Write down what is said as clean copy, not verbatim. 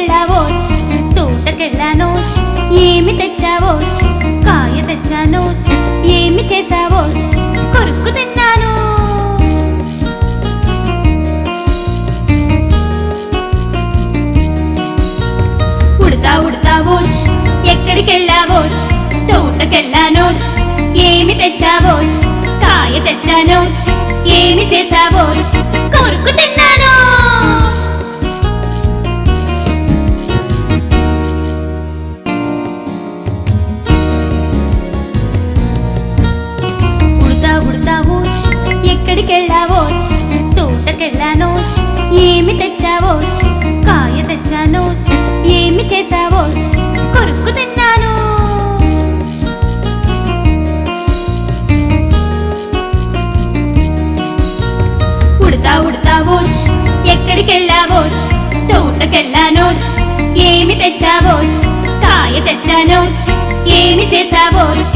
ఎక్కడికెళ్ళావోచ్ తోటకెళ్ళానోచ్ ఏమి తెచ్చావోచ్ కాయ తెచ్చానోచ్ ఏమి చేసావోచ్ కొరుక్కు తిన్నాను ఉడతా ఉడతావోచ్ ఎక్కడికెళ్ళావోచ్ తోటకెళ్ళానోచ్ ఏమి తెచ్చావోచ్ కాయ తెచ్చానోచ్ ఏమి చేసావోచ్ కొరుక్కు తిన్నాను ఉడతావోచ్ ఎక్కడికెళ్ళావోచ్ తోటకెళ్ళానోచ్ ఏమి తెచ్చావోచ్ కాయ తెచ్చానోచ్ ఏమి చేసావోచ్ కొరుక్కు తిన్నాను ఉడతావోచ్ ఎక్కడికెళ్ళావోచ్ తోటకెళ్ళానోచ్ ఏమి తెచ్చావోచ్ కాయ తెచ్చానోచ్ ఏమి చేసావోచ్